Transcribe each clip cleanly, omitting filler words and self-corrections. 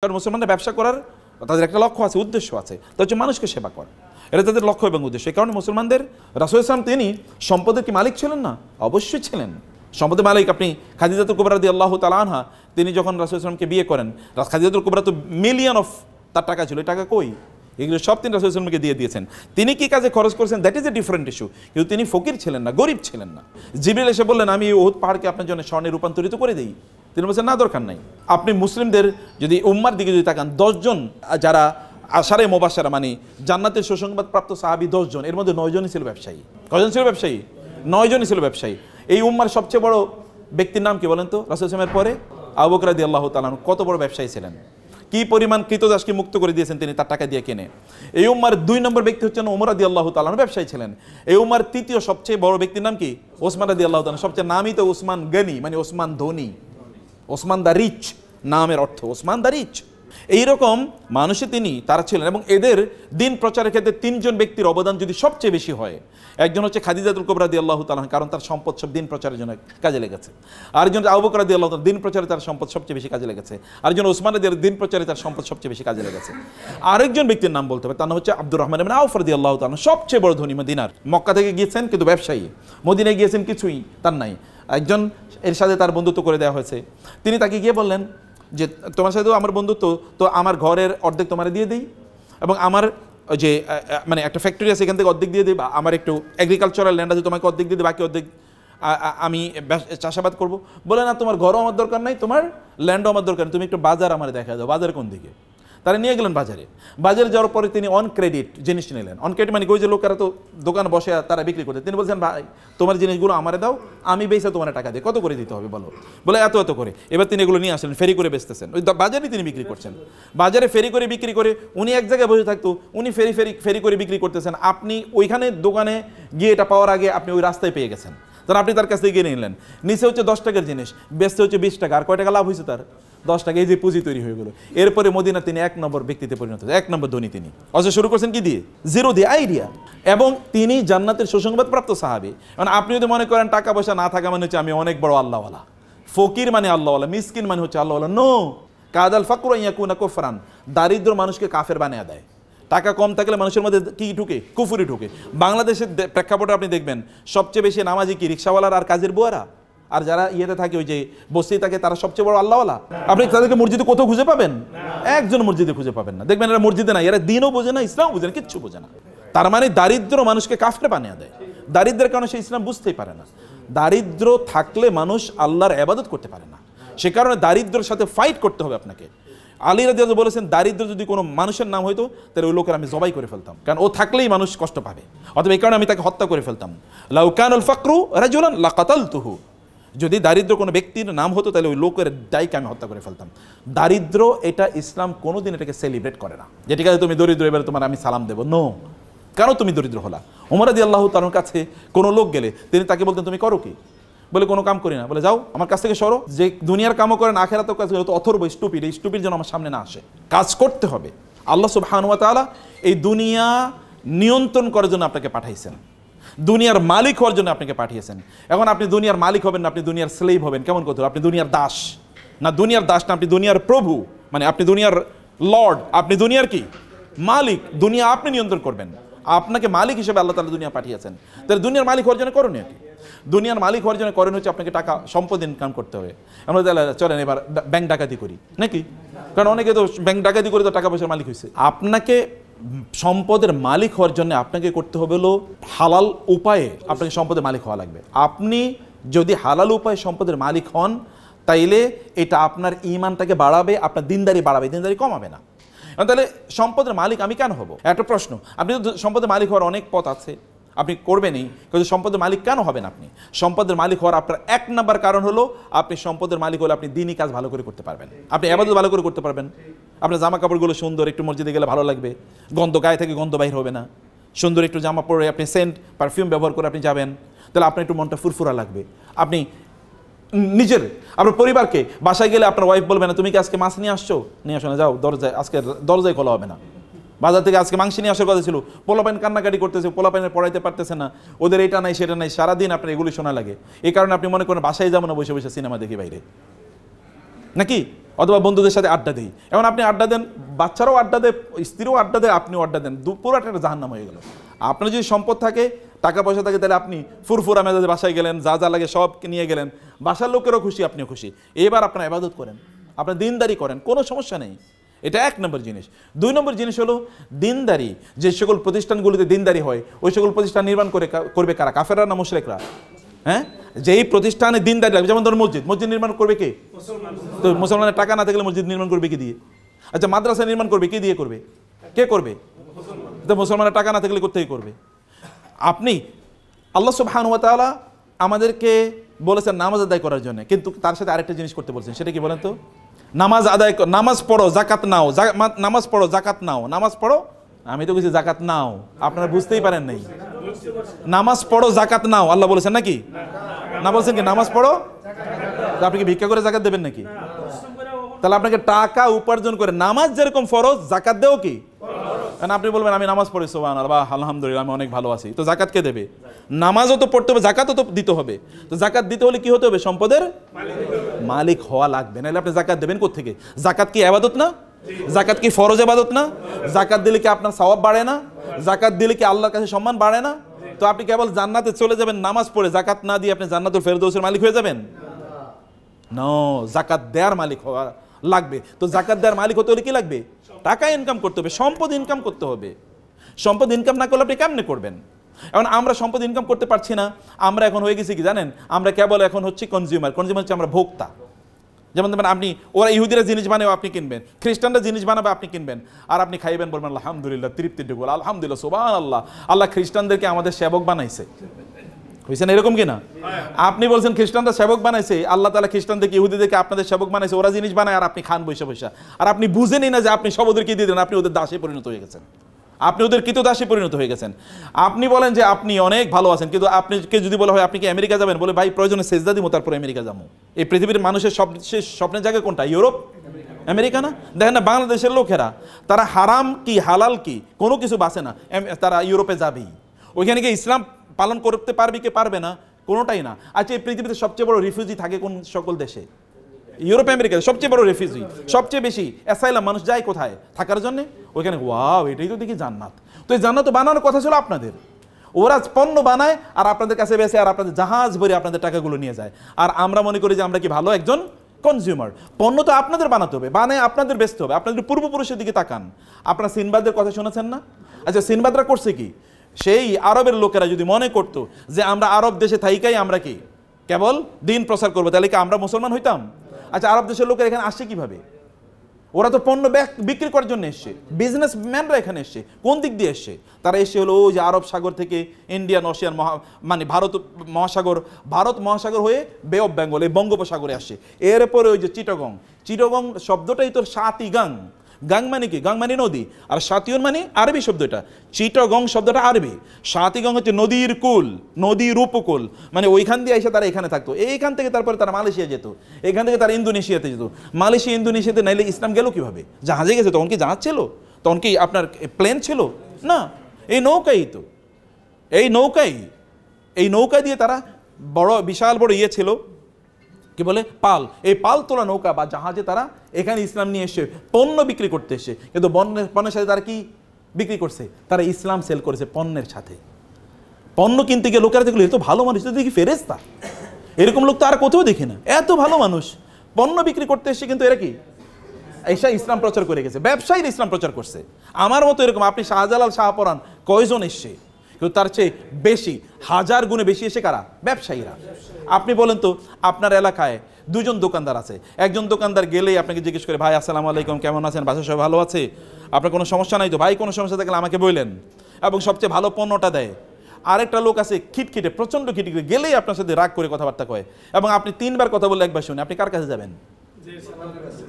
কারণ মুসলমানদের ব্যবসা করার তাদের একটা লক্ষ্য আছে, উদ্দেশ্য আছে, তা হচ্ছে মানুষকে সেবা করা। এটা তাদের লক্ষ্য এবং উদ্দেশ্য। এই কারণে মুসলমানদের রাসূল সাল্লাল্লাহু আলাইহি ওয়াসাল্লাম তিনি সম্পদের কি মালিক ছিলেন না? অবশ্যই ছিলেন সম্পদের মালিক। আপনি খাদিজাতুল কুবরা রাদিয়াল্লাহু তাআলা আনহা, তিনি যখন রাসূল সাল্লাল্লাহু আলাইহি ওয়াসাল্লামকে বিয়ে করেন, খাদিজাতুল কুবরা তো মিলিয়ন অফ তার টাকা ছিল, এই টাকা কই? এগুলো সব তিনি রাসূল সাল্লাল্লাহু আলাইহি ওয়াসাল্লামকে দিয়ে দিয়েছেন। তিনি কি কাজে খরচ করেছেন, that is a different issue. কিন্তু তিনি ফকির ছিলেন না, গরিব ছিলেন না। জিবরিল এসে বললেন, আমি উহুদ পাহাড়কে আপনার জন্য স্বর্ণে রূপান্তরিত করে দিই। তিনি বলছেন, না, দরকার নাই। আপনি মুসলিমদের যদি উম্মার দিকে যদি তাকান, 10 জন যারা আশারে মুবাশশারা মানে জান্নাতের সুসংবাদপ্রাপ্ত সাহাবী 10 জন, এর মধ্যে 9 জনই ছিল ব্যবসায়ী। কয়জন ছিল ব্যবসায়ী? 9 জনই ছিল ব্যবসায়ী। এই উম্মার সবচেয়ে বড় ব্যক্তির নাম কি বলেন তো? রাসূল সাল্লাল্লাহু আলাইহি ওয়াসাল্লামের পরে আবু বকর রাদিয়াল্লাহু তাআলা কত বড় ব্যবসায়ী ছিলেন, কি পরিমাণ কৃতদাসকে মুক্ত করে দিয়েছেন তিনি তার টাকা দিয়ে কিনে। এই উম্মার 2 নম্বর ব্যক্তি হচ্ছেন ওমর রাদিয়াল্লাহু তাআলা, ব্যবসায়ী ছিলেন। এই উম্মার 3য় সবচেয়ে বড় ব্যক্তির নাম কি? ওসমান রাদিয়াল্লাহু তাআলা। সবচেয়ে নামই তো ওসমান গনি, মানে ওসমান ধনী, ওসমান দা রিচ, নামের অর্থ ওসমান দা রিচ। এইরকম মানুষে তিনি তারা ছিলেন। এবং এদের দিন প্রচারের ক্ষেত্রে 3 জন ব্যক্তির অবদান যদি সবচেয়ে বেশি হয়, একজন হচ্ছে খাদিজাতুল কুবরা রাদিয়াল্লাহু তাআলা, কারণ তার সম্পদ সব দিন প্রচারের জন্য কাজে লেগেছে। আরেকজন আবু বকর রাদিয়াল্লাহু তাআলা, দিন প্রচারে তার সম্পদ সবচেয়ে বেশি কাজে লেগেছে। আরেকজন ওসমান রাদিয়াল্লাহু, দিন প্রচারে তার সম্পদ সবচেয়ে বেশি কাজে লেগেছে। আরেকজন ব্যক্তির নাম বলতে হবে, তার নাম হচ্ছে আব্দুর রহমান ইবনে আউফ রাদিয়াল্লাহু তাআলা, সবচেয়ে বড় ধনী মদিনার। মক্কা থেকে গিয়েছেন কিন্তু ব্যবসায়ী, মদিনায় গিয়েছেন কিছুই তার নাই। একজন এর সাথে তার বন্ধুত্ব করে দেওয়া হয়েছে। তিনি তাকে গিয়ে বললেন যে, তোমার সাথেও আমার বন্ধুত্ব, তো আমার ঘরের অর্ধেক তোমার দিয়ে দিই, এবং আমার যে মানে একটা ফ্যাক্টরি আছে এখান থেকে অর্ধেক দিয়ে দিই, বা আমার একটু এগ্রিকালচারাল ল্যান্ড আছে তোমাকে অর্ধেক দিয়ে দিই, বাকি অর্ধেক আমি চাষাবাদ করবো। বলে, না, তোমার ঘরও আমার দরকার নাই, তোমার ল্যান্ডও আমার দরকার নেই, তুমি একটু বাজার আমার দেখা দাও। বাজার কোন দিকে? তারা নিয়ে গেলেন বাজারে। বাজারে যাওয়ার পরে তিনি অন ক্রেডিট জিনিস নিলেন। অন ক্রেডিট মানে ওই যে লোকেরা তো দোকানে বসে তারা বিক্রি করতে, তিনি বলছেন, ভাই তোমার জিনিসগুলো আমারে দাও, আমি বেচে তোমার টাকা দিই। কত করে দিতে হবে বলো? বলে, এত এত করে। এবার তিনি এগুলো নিয়ে আসলেন, ফেরি করে বেচতেছেন, ওই বাজারে তিনি বিক্রি করছেন। বাজারে ফেরি করে বিক্রি করে উনি এক জায়গায় বসে থাকতো, উনি ফেরি করে বিক্রি করতেছেন। আপনি ওইখানে দোকানে গিয়ে এটা পাওয়ার আগে আপনি ওই রাস্তায় পেয়ে গেছেন, তখন আপনি তার কাছ থেকে গিয়ে নিলেন। নিচে হচ্ছে 10 টাকার জিনিস, বেচতে হচ্ছে 20 টাকা। আর কয় টাকা লাভ হয়েছে তার? 10 টাকা। এই যে পুঁজি তৈরি হয়ে গেল। এরপরে মদিনা তিনি 1 নম্বর ব্যক্তিতে পরিণত হয়েছে, 1 নম্বর ধনী তিনি। অথচ শুরু করছেন কি দিয়ে? জিরো দিয়ে, আইডিয়া। এবং তিনি জান্নাতের সুসংবাদপ্রাপ্ত সাহাবী। মানে আপনি যদি মনে করেন টাকা পয়সা না থাকা মানে হচ্ছে আমি অনেক বড় আল্লাহওয়ালা, ফকির মানে আল্লাহওয়ালা, মিসকিন মানে হচ্ছে আল্লাহওয়ালা, নো। কাদাল ফাকরু ইয়াকুনা কুফরান, দারিদ্র মানুষকে কাফের বানিয়ে দেয়। টাকা কম থাকলে মানুষের মধ্যে কি ঢুকে? কুফরি ঢুকে। বাংলাদেশের প্রেক্ষাপটে আপনি দেখবেন সবচেয়ে বেশি নামাজি কি রিক্সাওয়ালার আর কাজের বুয়ারা, আর যারা ইয়েতে থাকে ওই যে বস্তি থাকে তারা সবচেয়ে বড় আল্লাহওয়ালা। আপনি তাদেরকে মসজিদে কোথাও খুঁজে পাবেন? একজন মসজিদে খুঁজে পাবেন না। দেখবেন এরা মসজিদে নাই, এরা দিনও বোঝে না, ইসলাম বোঝে না, কিচ্ছু বোঝে না। তার মানে দারিদ্র মানুষকে কাফের বানিয়ে দেয়। দারিদ্রের কারণে সে ইসলাম বুঝতেই পারে না। দারিদ্র থাকলে মানুষ আল্লাহর ইবাদত করতে পারে না। সে কারণে দারিদ্রের সাথে ফাইট করতে হবে আপনাকে। আলী রাদিয়াল্লাহু বলেছেন, দারিদ্র যদি কোনো মানুষের নাম হইতো তাহলে ওই লোকের আমি জবাই করে ফেলতাম, কারণ ও থাকলেই মানুষ কষ্ট পাবে। অথবা এই কারণে আমি তাকে হত্যা করে ফেলতাম। লাউ কানাল ফাকরু রাজুলান লাকাতালতুহু, যদি দারিদ্র কোনো ব্যক্তির নাম হতো তাহলে ওই লোকের দায়কে আমি হত্যা করে ফেলতাম। দারিদ্র এটা ইসলাম কোনোদিন এটাকে সেলিব্রেট করে না, যে ঠিক আছে তুমি দরিদ্র এবারে তোমার আমি সালাম দেবো, নো। কেন তুমি দরিদ্র হলা? ওমর রাদিয়াল্লাহু তাআলার কাছে কোনো লোক গেলে তিনি তাকে বলতেন, তুমি করো কি? বলে, কোনো কাম করি না। বলে, যাও আমার কাছ থেকে সরো। যে দুনিয়ার কামও করেন আখিরাতেও কাজ করে, তো অথর্ব স্টুপিড, এই স্টুপিড যেন আমার সামনে না আসে। কাজ করতে হবে। আল্লাহ সুবহানাহু ওয়া তাআলা এই দুনিয়া নিয়ন্ত্রণ করার জন্য আপনাকে পাঠাইছেন, দুনিয়ার মালিক হওয়ার জন্য আপনাকে পাঠিয়েছেন। এখন আপনি দুনিয়ার মালিক হবেন না, আপনি দুনিয়ার স্লেভ হবেন। কেমন কথা? আপনি দুনিয়ার দাস না, দুনিয়ার দাস না, আপনি দুনিয়ার প্রভু, মানে আপনি দুনিয়ার লর্ড, আপনি দুনিয়ার কি মালিক। দুনিয়া আপনি নিয়ন্ত্রণ করবেন, আপনাকে মালিক হিসেবে আল্লাহ তাআলা দুনিয়া পাঠিয়েছেন। তাহলে দুনিয়ার মালিক হওয়ার জন্য করণীয় কি? দুনিয়ার মালিক হওয়ার জন্য করেন হচ্ছে আপনাকে টাকা সম্পদ ইনকাম করতে হবে। আমরা চলেন এবার ব্যাংক ডাকাতি করি নাকি? কারণ অনেকে তো ব্যাংক ডাকাতি করে তো টাকা পয়সার মালিক হয়েছে। আপনাকে সম্পদের মালিক হওয়ার জন্য আপনাকে করতে হবে হলো হালাল উপায়ে আপনাকে সম্পদের মালিক হওয়া লাগবে। আপনি যদি হালাল উপায়ে সম্পদের মালিক হন তাইলে এটা আপনার ঈমানটাকে বাড়াবে, আপনার দিনদারি বাড়াবে, দিনদারি কমাবে না। তাহলে সম্পদের মালিক আমি কেন হব? একটা প্রশ্ন। আপনি তো সম্পদের মালিক হওয়ার অনেক পথ আছে, আপনি করবেনই, কিন্তু সম্পদের মালিক কেন হবেন? আপনি সম্পদের মালিক হওয়ার আপনার 1 নম্বর কারণ হলো আপনি সম্পদের মালিক হলে আপনি দিনই কাজ ভালো করে করতে পারবেন, আপনি ইবাদত ভালো করে করতে পারবেন। আপনার জামা কাপড়গুলো সুন্দর, একটু মসজিদে গেলে ভালো লাগবে, গন্ধ গায়ে থেকে গন্ধ বাইর হবে না। সুন্দর একটু জামা পরে আপনি সেন্ট পারফিউম ব্যবহার করে আপনি যাবেন, তাহলে আপনার একটু মনটা ফুরফুরা লাগবে। আপনি নিজের আপনার পরিবারকে বাসায় গেলে আপনার ওয়াইফ বলবে না, তুমি কি আজকে মাছ নিয়ে আসছো? নিয়ে আসো না, যাও দরজায়, আজকে দরজায় খোলা হবে না। বাজার থেকে আজকে মাংস নিয়ে আসার কথা ছিল, পোলাপাইন কান্নাকাটি করতেছে, পোলাপাইনের পড়াইতে পারতেছে না, ওদের এটা নাই সেটা নাই, সারাদিন আপনার এগুলি শোনা লাগে। এই কারণে আপনি মনে করেন বাসায় যাবো না, বসে বসে সিনেমা দেখি বাইরে। নাকি? অথবা বন্ধুদের সাথে আড্ডা দিই। এখন আপনি আড্ডা দেন, বাচ্চারাও আড্ডা দেয়, স্ত্রীও আড্ডা দেয়, আপনিও আড্ডা দেন, পুরো একটা জাহান্নাম হয়ে গেল। আপনার যদি সম্পদ থাকে, টাকা পয়সা থাকে, তাহলে আপনি ফুরফুরা মেজাজে বাসায় গেলেন, যা যা লাগে সব নিয়ে গেলেন, বাসার লোকেরও খুশি, আপনিও খুশি। এবার আপনার ইবাদত করেন, আপনার দিনদারি করেন, কোনো সমস্যা নেই। এটা 1 নম্বর জিনিস। 2 নম্বর জিনিস হলো দিনদারি। যে সকল প্রতিষ্ঠানগুলোতে দিনদারি হয়, ওই সকল প্রতিষ্ঠান নির্মাণ করবে কারা? কাফেররা না মুশরিকরা? হ্যাঁ, যেই প্রতিষ্ঠানে দিনদারি লাগবে, যেমন ধরুন মসজিদ নির্মাণ করবে কে? তো মুসলমানের টাকা না থাকলে মসজিদ নির্মাণ করবে কি দিয়ে? আচ্ছা, মাদ্রাসা নির্মাণ করবে কি দিয়ে করবে? কে করবে? তো মুসলমানের টাকা না থাকলে কোত্থেকে করবে? আপনি আল্লাহ সুবহানাহু ওয়া তাআলা আমাদেরকে বলেছেন নামাজ আদায় করার জন্য, কিন্তু তার সাথে আরেকটা জিনিস করতে বলছেন, সেটা কি বলেন তো? নামাজ পড়ো, জাকাত নাও, নামাজ পড়ো, জাকাত নাও, নামাজ পড়ো। আমি তো বলছি জাকাত নাও, আপনারা বুঝতেই পারেন নাই। নামাজ পড়ো, জাকাত নাও, আল্লাহ বলেছেন নাকি? না বলছেন কি নামাজ পড়ো? আপনি কি ভিক্ষা করে জাকাত দেবেন নাকি? তাহলে আপনাকে টাকা উপার্জন করে নামাজ যেরকম ফরজ, জাকাত দেও কি? কারণ আপনি বলবেন আমি নামাজ পড়ি, সুবহানাল্লাহ, আলহামদুলিল্লাহ, আমি অনেক ভালো আছি। তো জাকাত কে দেবে? নামাজও তো পড়তে হবে, জাকাতও তো দিতে হবে। তো জাকাত দিতে হলে কি হতে হবে? সম্পদের মালিক হওয়া লাগবে, নাহলে আপনি জাকাত দেবেন কোত্থেকে? জাকাত কি ইবাদত না? জাকাত কি ফরজ ইবাদত না? জাকাত দিলে কি আপনার সওয়াব বাড়ে না? জাকাত দিলে কি আল্লাহর কাছে সম্মান বাড়ে না? তো আপনি কেবল জান্নাতে চলে যাবেন নামাজ পড়ে, জাকাত না দিয়ে আপনি জান্নাতুল ফেরদৌসের মালিক হয়ে যাবেন? নো, জাকাত দেওয়ার মালিক হওয়া লাগবে। তো জাকাত দেওয়ার মালিক হতে হলে কি লাগবে? টাকা ইনকাম করতে হবে, সম্পদ ইনকাম করতে হবে। সম্পদ ইনকাম না করলে আপনি কেমনে করবেন? এখন আমরা সম্পদ ইনকাম করতে পারছি না, আমরা এখন হয়ে গেছি কি জানেন? আমরা কেবল এখন হচ্ছে কনজিউমার হচ্ছে আমরা ভোক্তা। যেমন আপনি, ওরা ইহুদিরা জিনিস বানাবে, আপনি কিনবেন, খ্রিস্টানরা জিনিস বানাবে, আপনি কিনবেন, আর আপনি খাইবেন, বলবেন আলহামদুলিল্লাহ, তৃপ্তি ঢুকবো, আলহামদুলিল্লাহ, সুবহানাল্লাহ, আল্লাহ খ্রিস্টানদেরকে আমাদের সেবক বানাইছে। বুঝছেন এরকম কিনা? আপনি বলছেন খ্রিস্টানরা সেবক বানাইছে, আল্লাহ তাআলা খ্রিস্টানদেরকে ইহুদিদেরকে আপনাদের সেবক বানাইছে, ওরা জিনিস বানায় আর আপনি খান বৈশা বৈশা, আর আপনি বুঝেনই না যে আপনি সব ওদেরকে দিয়ে দেন, আপনি ওদের দাসে পরিণত হয়ে গেছেন, আপনি ওদের কৃতদাসে পরিণত হয়ে গেছেন। আপনি বলেন যে আপনি অনেক ভালো আছেন, কিন্তু আপনাকে যদি বলা হয় আপনি কি আমেরিকা যাবেন, বলে ভাই প্রয়োজনে সেজদা দিব তারপরে আমেরিকা যাবো। এই পৃথিবীর মানুষের সবচেয়ে স্বপ্নের জায়গা কোনটা? ইউরোপ, আমেরিকা না? দেখেন না বাংলাদেশের লোকেরা, তারা হারাম কি হালাল কি কোনো কিছু বাঁচে না, তারা ইউরোপে যাবেই। ওইখানে গিয়ে ইসলাম পালন করতে পারবে কি পারবে না, কোনোটাই না। আচ্ছা, এই পৃথিবীতে সবচেয়ে বড় রিফিউজি থাকে কোন সকল দেশে? ইউরোপ আমেরিকাতে সবচেয়ে বড় রেফিউজি, সবচেয়ে বেশি অ্যাসাইলাম মানুষ যায় কোথায় থাকার জন্য? ওইখানে। ওয়াও, এটাই তো দেখি জান্নাত। তো এই জান্নাত বানানোর কথা ছিল আপনাদের, ওরা পণ্য বানায় আর আপনাদের কাছে বেসে, আর আপনাদের জাহাজ ভরে আপনাদের টাকাগুলো নিয়ে যায়, আর আমরা মনে করি যে আমরা কি ভালো একজন কনজিউমার। পণ্য তো আপনাদের বানাতে হবে, বানায় আপনাদের বেচতে হবে। আপনাদের পূর্বপুরুষের দিকে তাকান, আপনারা সিনবাদের কথা শুনেছেন না? আচ্ছা, সিনবাদরা করছে কি? সেই আরবের লোকেরা যদি মনে করতো যে আমরা আরব দেশে থাইকাই আমরা কি কেবল দিন প্রচার করবো, তাহলে কি আমরা মুসলমান হইতাম? আচ্ছা, আরব দেশের লোকেরা এখানে আসছে কিভাবে? ওরা তো পণ্য বিক্রি করার জন্য এসছে, বিজনেসম্যানরা এখানে এসছে। কোন দিক দিয়ে এসছে? তারা এসে হলো ওই যে আরব সাগর থেকে ইন্ডিয়ান ওশিয়ান মানে ভারত মহাসাগর হয়ে বে অফ বেঙ্গল, এই বঙ্গোপসাগরে আসছে। এরপরে ওই যে চিটগং শব্দটাই তোর সাতিগাং, গাং মানে কি? গাং মানে নদী, আর সাতিয়ন মানে আরবি শব্দটা। চিটগং শব্দটা আরবি, সাতিগং হচ্ছে নদীর কুল, নদীর উপকূল, মানে ওইখান দিয়ে এসে তারা এখানে থাকতো। এইখান থেকে তারপরে তারা মালয়েশিয়া যেত, এখান থেকে তারা ইন্দোনেশিয়াতে যেত। মালয়েশিয়া ইন্দোনেশিয়াতে নাইলে ইসলাম গেল কিভাবে? জাহাজে গেছে। তখন কি জাহাজ ছিল? তখন কি আপনার প্লেন ছিল? না, এই নৌকাই তো, এই নৌকা দিয়ে তারা বড় বিশাল বড় ইয়ে ছিল, কি বলে, পাল। এই পাল তোলা নৌকা বা জাহাজে তারা এখানে ইসলাম নিয়ে এসে পণ্য বিক্রি করতে এসে, কিন্তু পণ্যের সাথে তারা কি বিক্রি করছে? তারা ইসলাম সেল করেছে পণ্যের সাথে। পণ্য কিনতে গিয়ে লোকেরা দেখলো এত ভালো মানুষ, তো দেখি ফেরেশতা, এরকম লোক তো আর কোথাও দেখি না, এত ভালো মানুষ পণ্য বিক্রি করতে এসে, কিন্তু এরা কি এসা ইসলাম প্রচার করে গেছে, ব্যবসায়ীরা ইসলাম প্রচার করছে। আমার মতো এরকম আপনি শাহজালাল শাহপরান কয়জন এসছে, কিন্তু তার চেয়ে বেশি, হাজার গুণে বেশি এসে কারা? ব্যবসায়ীরা। আপনি বলেন তো, আপনার এলাকায় দুজন দোকানদার আছে, একজন দোকানদার গেলেই আপনাকে জিজ্ঞেস করে, ভাই আসসালামু আলাইকুম, কেমন আছেন, বাসা সবাই ভালো আছে, আপনার কোনো সমস্যা নাই তো? ভাই কোনো সমস্যা থাকলে আমাকে বললেন, এবং সবচেয়ে ভালো পণ্যটা দেয়। আরেকটা লোক আছে খিটখিটে, প্রচণ্ড খিটখিটে, গেলেই আপনার সাথে রাগ করে কথাবার্তা কয়, এবং আপনি 3 বার কথা বললে 1 বার শুনে, আপনি কার কাছে যাবেন?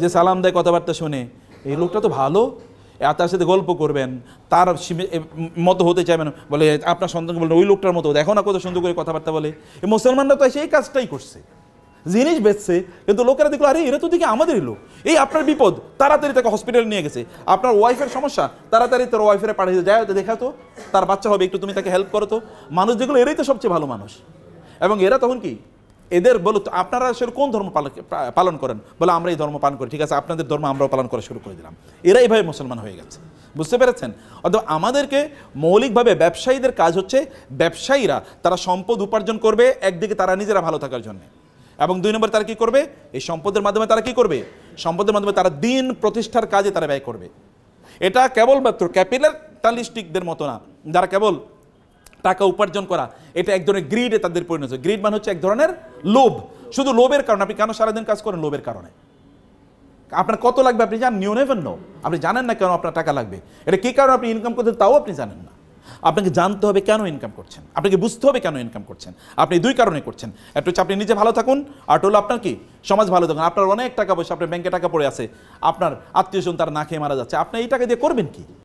যে সালাম দেয়, কথাবার্তা শুনে, এই লোকটা তো ভালো, তার সাথে গল্প করবেন, তার মতো হতে চাইবেন, বলে আপনার সন্তানকে বলবেন ওই লোকটার মতো, দেখো না কত সুন্দর করে কথাবার্তা বলে। এই মুসলমানরা তো সেই কাজটাই করছে, জিনিস বেচছে, কিন্তু লোকেরা দেখলো আরে এরা তো দেখি আমাদেরই লোক, এই আপনার বিপদ, তাড়াতাড়ি তাকে হসপিটালে নিয়ে গেছে। আপনার ওয়াইফের সমস্যা, তাড়াতাড়ি তোর ওয়াইফের পাঠিয়ে যায়, দেখা তো তার বাচ্চা হবে, একটু তুমি তাকে হেল্প করো তো। মানুষ যেগুলো, এরাই তো সবচেয়ে ভালো মানুষ। এবং এরা তখন কি এদের বলো তো আপনারা আসলে কোন ধর্ম পালন করেন, বলে আমরা এই ধর্ম পালন করি, ঠিক আছে আপনাদের ধর্ম আমরাও পালন করা শুরু করে দিলাম। এরা এইভাবে মুসলমান হয়ে গেছে, বুঝতে পেরেছেন? অথবা আমাদেরকে মৌলিকভাবে ব্যবসায়ীদের কাজ হচ্ছে, ব্যবসায়ীরা তারা সম্পদ উপার্জন করবে একদিকে তারা নিজেরা ভালো থাকার জন্য, এবং 2 নম্বরে তারা কি করবে, এই সম্পদের মাধ্যমে তারা কি করবে, সম্পদের মাধ্যমে তারা দিন প্রতিষ্ঠার কাজে তারা ব্যয় করবে। এটা কেবলমাত্র ক্যাপিটালিস্টিকদের মতো না, যারা কেবল টাকা উপার্জন করা, এটা এক ধরনের গ্রিডে তাদের পরিণত। গ্রিড মানে হচ্ছে এক ধরনের লোভ, শুধু লোভের কারণে। আপনি কেন সারাদিন কাজ করেন? লোভের কারণে। আপনার কত লাগবে আপনি জানেন? You never know. আপনি জানেন না কেন আপনার টাকা লাগবে, এটা কি কারণে আপনি ইনকাম করছেন তাও আপনি জানেন না। আপনাকে জানতে হবে কেন ইনকাম করছেন, আপনাকে বুঝতে হবে কেন ইনকাম করছেন। আপনি 2 কারণে করছেন, একটা হচ্ছে আপনি নিজে ভালো থাকুন, আর হলো আপনার কি সমাজ ভালো থাকুন। আপনার অনেক টাকা পয়সা, আপনার ব্যাংকে টাকা পড়ে আছে, আপনার আত্মীয়স্বজন তারা না খেয়ে মারা যাচ্ছে, আপনি এই টাকা দিয়ে করবেন কি?